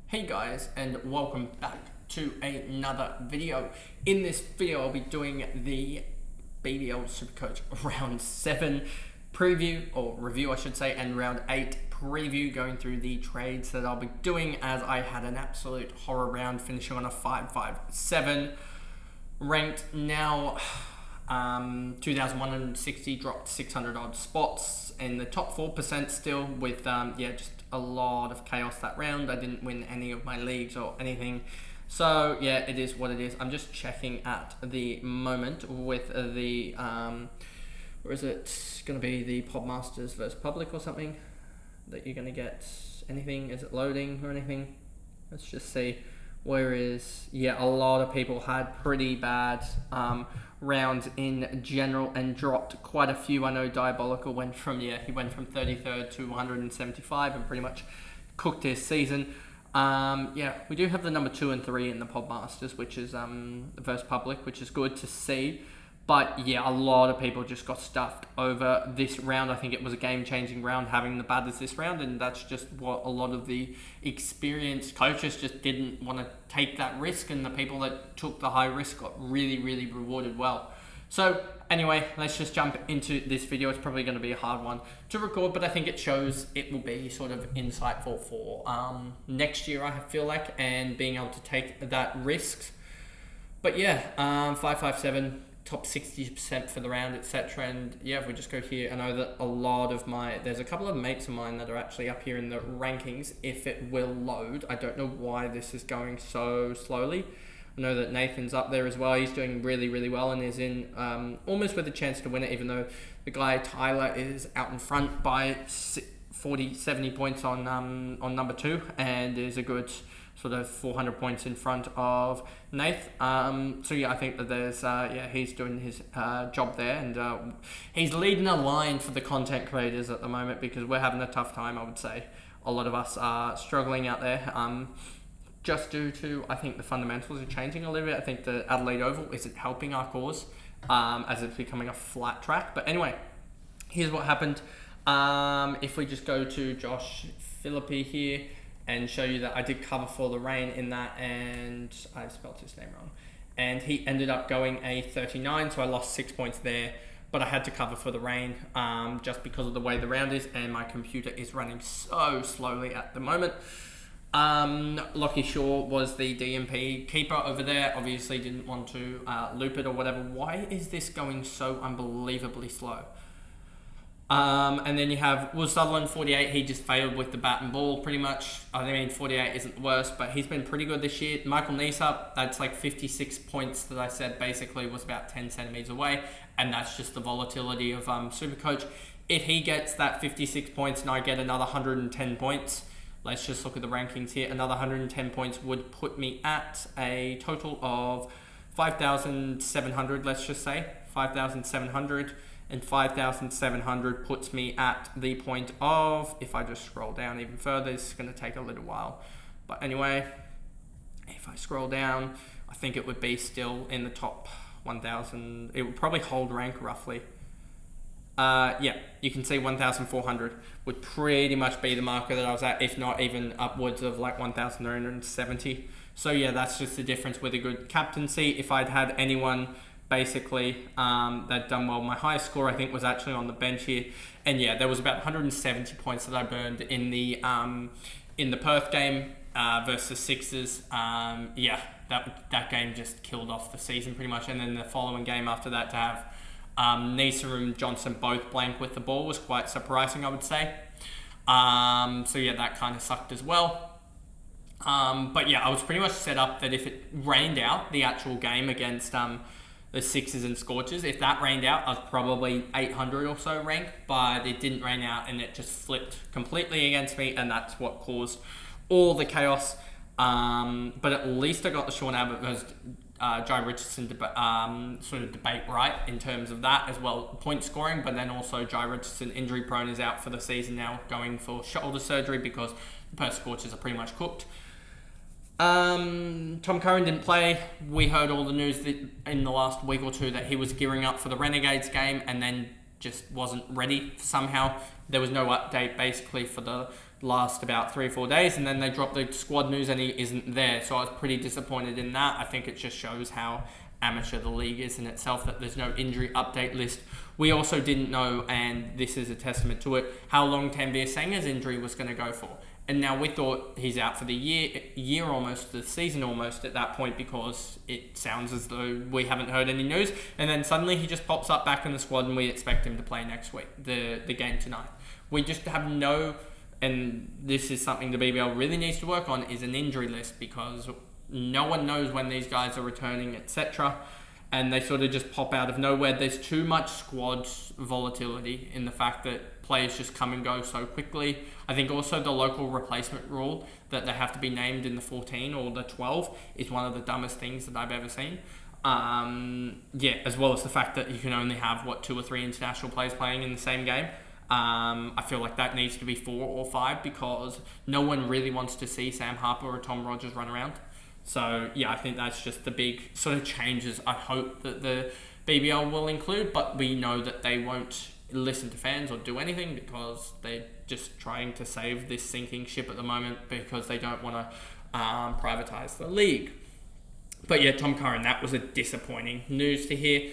Hey guys, and welcome back to another video. In this video I'll be doing the BBL SuperCoach round 7 preview, or review I should say, and round 8 preview, going through the trades that I'll be doing, as I had an absolute horror round finishing on a 557 ranked. Now 2,160, dropped 600 odd spots in the top 4% still, with just a lot of chaos that round. I didn't win any of my leagues or anything, so yeah, it is what it is. I'm just checking at the moment with the where is it going to be, the Podmasters versus Public or something, that you're going to get anything. Is it loading or anything? Let's just see. Where is, yeah, a lot of people had pretty bad rounds in general and dropped quite a few. I know Diabolical went from, he went from 33rd to 175 and pretty much cooked his season. We do have the number 2 and 3 in the Podmasters, which is versus Public, which is good to see. But yeah, a lot of people just got stuffed over this round. I think it was a game-changing round having the batters this round, and that's just what a lot of the experienced coaches just didn't want to take that risk, and the people that took the high risk got really, really rewarded well. So anyway, let's just jump into this video. It's probably going to be a hard one to record, but I think it shows it will be sort of insightful for next year, I feel like, and being able to take that risk. But yeah, 557. Top 60% for the round, etc. And yeah, if we just go here, I know that a lot of there's a couple of mates of mine that are actually up here in the rankings, if it will load. I don't know why this is going so slowly. I know that Nathan's up there as well. He's doing really, really well and is in almost with a chance to win it, even though the guy Tyler is out in front by 70 points on number 2, and is a good sort of 400 points in front of Nath. So yeah, I think that there's he's doing his job there, and he's leading a line for the content creators at the moment, because we're having a tough time. I would say a lot of us are struggling out there, just due to, I think, the fundamentals are changing a little bit. I think the Adelaide Oval isn't helping our cause, as it's becoming a flat track. But anyway, here's what happened. If we just go to Josh Philippi here and show you that I did cover for the rain in that, and I spelled his name wrong, and he ended up going a 39, so I lost 6 points there, but I had to cover for the rain just because of the way the round is, and my computer is running so slowly at the moment. Lockie Shaw was the DMP keeper over there, obviously didn't want to loop it or whatever. Why is this going so unbelievably slow? And then you have Will Sutherland, 48. He just failed with the bat and ball, pretty much. I mean, 48 isn't the worst, but he's been pretty good this year. Michael Neesup, that's like 56 points that I said basically was about 10 centimeters away, and that's just the volatility of SuperCoach. If he gets that 56 points and I get another 110 points, let's just look at the rankings here. Another 110 points would put me at a total of 5,700, let's just say. 5,700. And 5,700 puts me at the point of, if I just scroll down even further, it's going to take a little while. But anyway, if I scroll down, I think it would be still in the top 1,000. It would probably hold rank roughly. You can see 1,400 would pretty much be the marker that I was at, if not even upwards of like 1,970. So yeah, that's just the difference with a good captaincy. If I'd had anyone basically that done well, my highest score I think was actually on the bench here, and yeah, there was about 170 points that I burned in the Perth game versus Sixers. That game just killed off the season pretty much, and then the following game after that to have Nisa and Johnson both blank with the ball was quite surprising, I would say. So yeah, that kind of sucked as well. But yeah, I was pretty much set up that if it rained out, the actual game against the Sixers and Scorchers, if that rained out, I was probably 800 or so ranked, but it didn't rain out and it just flipped completely against me, and that's what caused all the chaos. But at least I got the Sean Abbott versus Jai Richardson sort of debate right in terms of that as well, point scoring, but then also Jai Richardson, injury prone, is out for the season now, going for shoulder surgery because the Perth Scorchers are pretty much cooked. Tom Curran didn't play. We heard all the news that in the last week or two that he was gearing up for the Renegades game and then just wasn't ready somehow. There was no update basically for the last about 3 or 4 days, and then they drop the squad news and he isn't there. So I was pretty disappointed in that. I think it just shows how amateur the league is in itself, that there's no injury update list. We also didn't know, and this is a testament to it, how long Tanvir Sangha's injury was going to go for. And now we thought he's out for the year almost, the season almost at that point, because it sounds as though we haven't heard any news. And then suddenly he just pops up back in the squad and we expect him to play next week, the game tonight. We just have no, and this is something the BBL really needs to work on, is an injury list, because no one knows when these guys are returning, etc. And they sort of just pop out of nowhere. There's too much squad volatility in the fact that players just come and go so quickly. I think also the local replacement rule that they have to be named in the 14 or the 12 is one of the dumbest things that I've ever seen. As well as the fact that you can only have, 2 or 3 international players playing in the same game. I feel like that needs to be 4 or 5, because no one really wants to see Sam Harper or Tom Rogers run around. So, yeah, I think that's just the big sort of changes I hope that the BBL will include, but we know that they won't listen to fans or do anything, because they're just trying to save this sinking ship at the moment, because they don't want to privatise the league. But yeah, Tom Curran, that was a disappointing news to hear.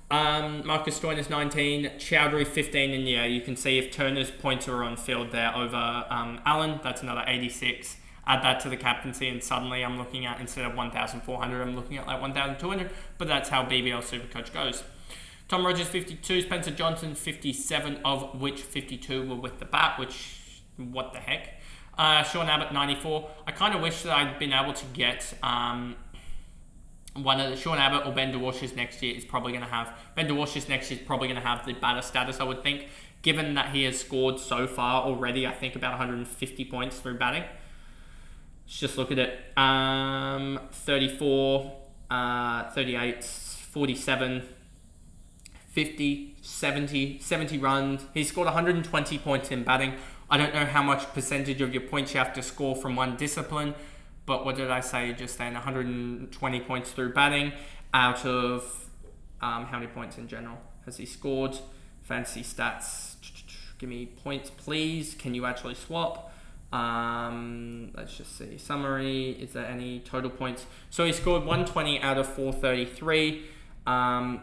Marcus Stoinis 19, Chowdhury 15, and yeah, you can see if Turner's points are on field there over Allen, that's another 86. Add that to the captaincy, and suddenly I'm looking at, instead of 1,400, I'm looking at like 1,200. But that's how BBL SuperCoach goes. Tom Rogers 52, Spencer Johnson 57, of which 52 were with the bat, which, what the heck. Sean Abbott 94. I kind of wish that I'd been able to get one of the Sean Abbott or Ben DeWash's next year is probably going to have, Ben DeWash's next year is probably going to have the batter status, I would think, given that he has scored so far already, I think about 150 points through batting. Let's just look at it. 34, 38, 47, 50, 70 runs. He's scored 120 points in batting. I don't know how much percentage of your points you have to score from one discipline, but what did I say just then? 120 points through batting out of how many points in general has he scored? Fantasy stats. Give me points, please. Can you actually swap? Let's just see. Summary. Is there any total points? So he scored 120 out of 433.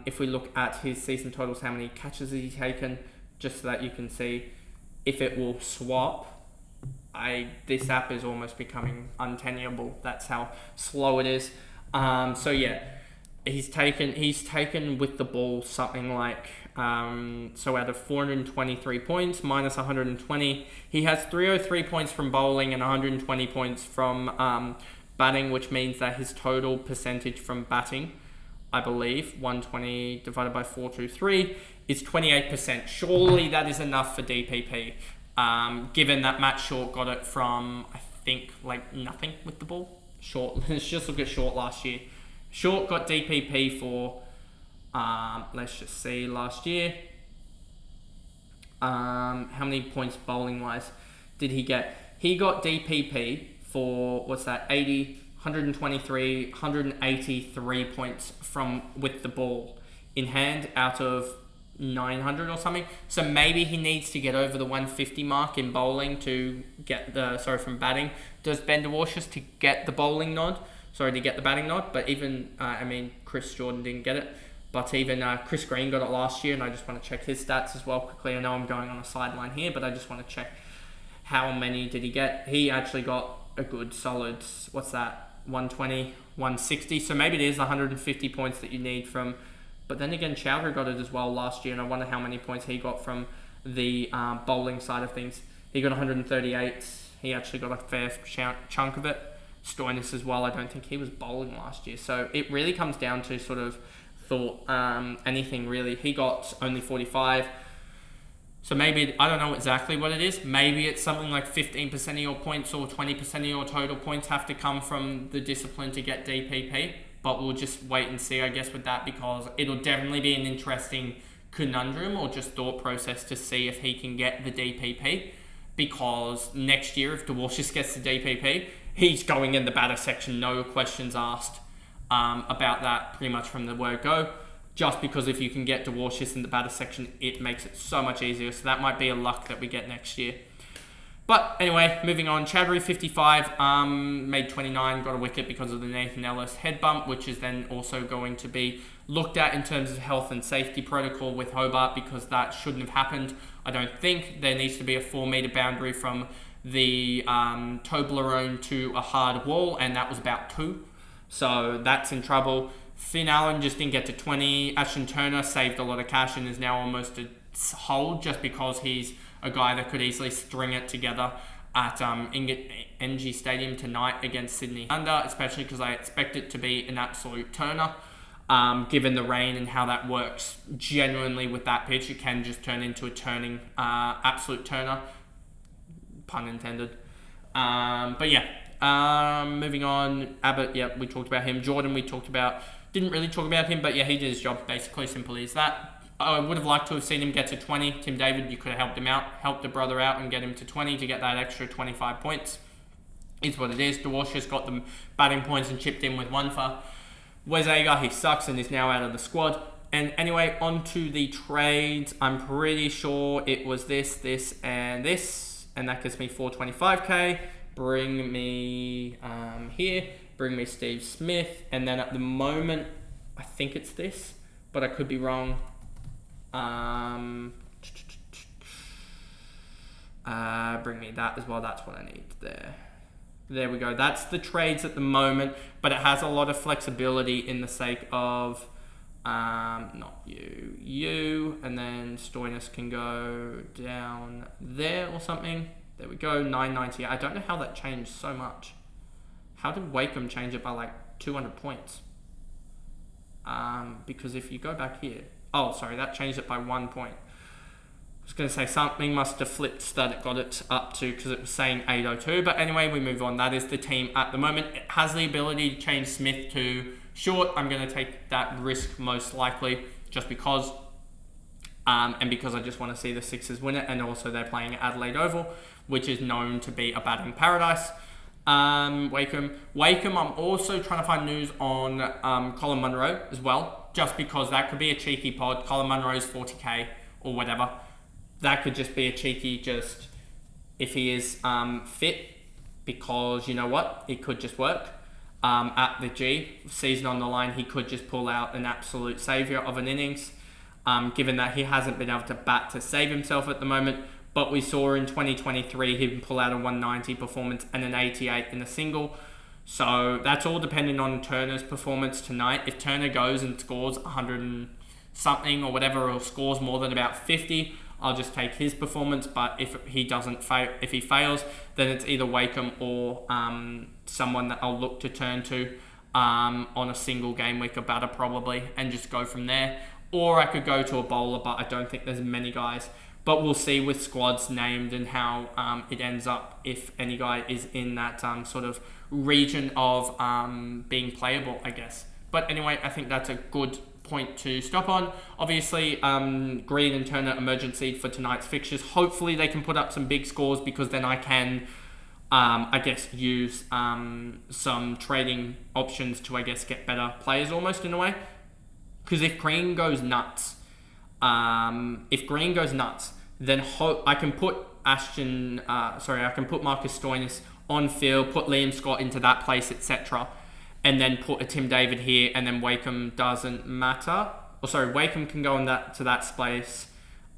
If we look at his season totals, how many catches has he taken? Just so that you can see if it will swap. This app is almost becoming untenable. That's how slow it is. So yeah, he's taken with the ball something like so out of 423 points minus 120, he has 303 points from bowling and 120 points from batting, which means that his total percentage from batting, I believe 120 divided by 423 is 28%. Surely that is enough for DPP. Given that Matt Short got it from, I think, like nothing with the ball. Short, let's just look at Short last year. Short got DPP for, let's just see, last year. How many points bowling wise did he get? He got DPP for, 80, 123, 183 points from with the ball in hand out of 900 or something. So maybe he needs to get over the 150 mark in bowling to get from batting. Does Ben DeWash's to get the bowling nod? To get the batting nod. But even, Chris Jordan didn't get it. But even Chris Green got it last year, and I just want to check his stats as well quickly. I know I'm going on a sideline here, but I just want to check how many did he get. He actually got a good solid, 120, 160. So maybe it is 150 points that you need from. But then again, Chowdhury got it as well last year, and I wonder how many points he got from the bowling side of things. He got 138. He actually got a fair chunk of it. Stoinis as well. I don't think he was bowling last year. So it really comes down to sort of anything really. He got only 45. So maybe, I don't know exactly what it is. Maybe it's something like 15% of your points or 20% of your total points have to come from the discipline to get DPP. But we'll just wait and see, I guess, with that, because it'll definitely be an interesting conundrum or just thought process to see if he can get the DPP. Because next year, if DeWashis gets the DPP, he's going in the batter section, no questions asked about that pretty much from the word go. Just because if you can get DeWashis in the batter section, it makes it so much easier. So that might be a luck that we get next year. But anyway, moving on. Chowdhury 55 made 29, got a wicket because of the Nathan Ellis head bump, which is then also going to be looked at in terms of health and safety protocol with Hobart, because that shouldn't have happened. I don't think there needs to be a 4 metre boundary from the Toblerone to a hard wall, and that was about 2. So that's in trouble. Finn Allen just didn't get to 20. Ashton Turner saved a lot of cash and is now almost a hold just because he's a guy that could easily string it together at NG Stadium tonight against Sydney Thunder, especially because I expect it to be an absolute turner. Given the rain and how that works genuinely with that pitch, it can just turn into a turning absolute turner, pun intended. But yeah, moving on. Abbott, yeah, we talked about him. Jordan, we talked about, didn't really talk about him, but yeah, he did his job, basically, simply as that. I would have liked to have seen him get to 20. Tim David, you could have helped him out, helped the brother out and get him to 20 to get that extra 25 points. It's what it is. Dewasher's got the batting points and chipped in with 1 for Wes Agar. He sucks and is now out of the squad. And anyway, on to the trades. I'm pretty sure it was this, and this. And that gives me 425k. Bring me here. Bring me Steve Smith. And then at the moment, I think it's this, but I could be wrong. Bring me that as well. That's what I need there. There we go. That's the trades at the moment, but it has a lot of flexibility in the sake of not you, and then Stoinis can go down there or something. There we go. 990. I don't know how that changed so much. How did Wakeham change it by like 200 points? Because if you go back here, oh, sorry, that changed it by 1 point. I was going to say something must have flipped that it got it up to, because it was saying 802. But anyway, we move on. That is the team at the moment. It has the ability to change Smith to short. I'm going to take that risk most likely, just because. And because I just want to see the Sixers win it. And also they're playing at Adelaide Oval, which is known to be a batting paradise. Wakeham, I'm also trying to find news on Colin Munro as well, just because that could be a cheeky pod. Colin Munro's 40k or whatever. That could just be a cheeky, just if he is fit, because you know what, it could just work. At the G, season on the line, he could just pull out an absolute saviour of an innings, given that he hasn't been able to bat to save himself at the moment. But we saw in 2023 him pull out a 190 performance and an 88 in a single. So that's all depending on Turner's performance tonight. If Turner goes and scores 100 and something or whatever, or scores more than about 50, I'll just take his performance. But if he doesn't if he fails, then it's either Wakeham or someone that I'll look to turn to on a single game week, a batter probably, and just go from there. Or I could go to a bowler, but I don't think there's many guys. But we'll see with squads named and how it ends up, if any guy is in that sort of region of being playable, I guess. But anyway, I think that's a good point to stop on. Obviously, Green and Turner emergency for tonight's fixtures. Hopefully they can put up some big scores, because then I can, I guess, use some trading options to, I guess, get better players almost in a way. Because if Green goes nuts, then I can put I can put Marcus Stoinis on field, put Liam Scott into that place, etc. And then put a Tim David here, and then Wakeham doesn't matter. Wakeham can go to that space,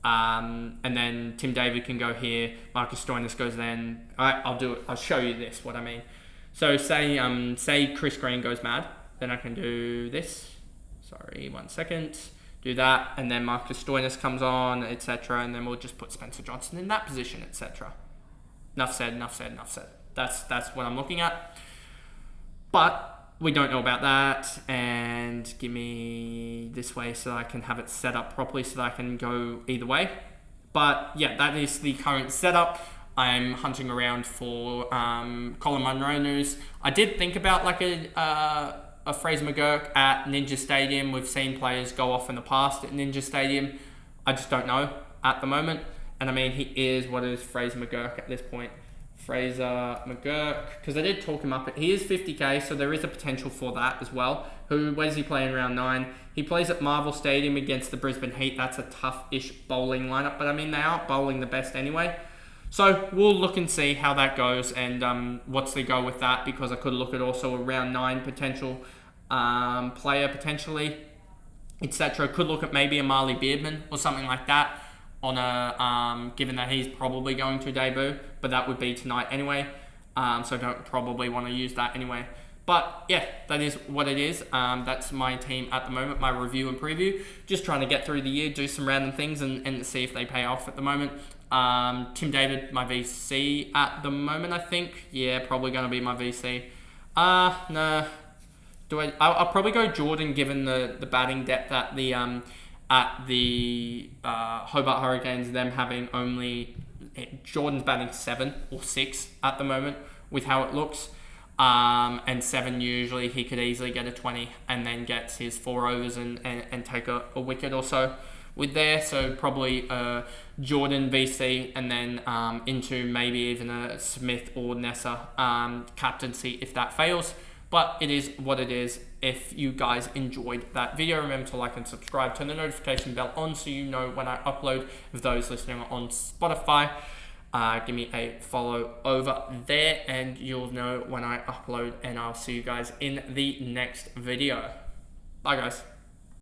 and then Tim David can go here. Marcus Stoinis goes then. I'll do it. I'll show you this, what I mean. So say Chris Green goes mad, then I can do this. Sorry, 1 second. Do that, and then Marcus Stoinis comes on, etc. And then we'll just put Spencer Johnson in that position, etc. Enough said. That's what I'm looking at. But we don't know about that, and give me this way so that I can have it set up properly so that I can go either way. But yeah, that is the current setup. I'm hunting around for Colin Munro news. I did think about like a Fraser McGurk at Ninja Stadium. We've seen players go off in the past at Ninja Stadium. I just don't know at the moment. And I mean, he is, what is Fraser McGurk at this point? Fraser McGurk, because I did talk him up. He is 50k, so there is a potential for that as well. Where does he play in round 9? He plays at Marvel Stadium against the Brisbane Heat. That's a tough-ish bowling lineup, but I mean, they aren't bowling the best anyway. So we'll look and see how that goes and what's the go with that, because I could look at also a round 9 potential player potentially, etc. Could look at maybe a Marley Beardman or something like that on a given that he's probably going to debut, but that would be tonight anyway. So don't probably want to use that anyway. But yeah, that is what it is. That's my team at the moment, my review and preview. Just trying to get through the year, do some random things and see if they pay off at the moment. Tim David, my VC at the moment, I think. Yeah, probably going to be my VC. No. I'll probably go Jordan, given the batting depth at the Hobart Hurricanes, them having only Jordan's batting 7 or 6 at the moment with how it looks. And 7 usually he could easily get a 20 and then gets his 4 overs and take a wicket or so with there. So probably Jordan VC and then into maybe even a Smith or Nessa captaincy if that fails. But it is what it is. If you guys enjoyed that video, remember to like and subscribe, turn the notification bell on so you know when I upload. For those listening on Spotify, give me a follow over there and you'll know when I upload, and I'll see you guys in the next video. Bye guys.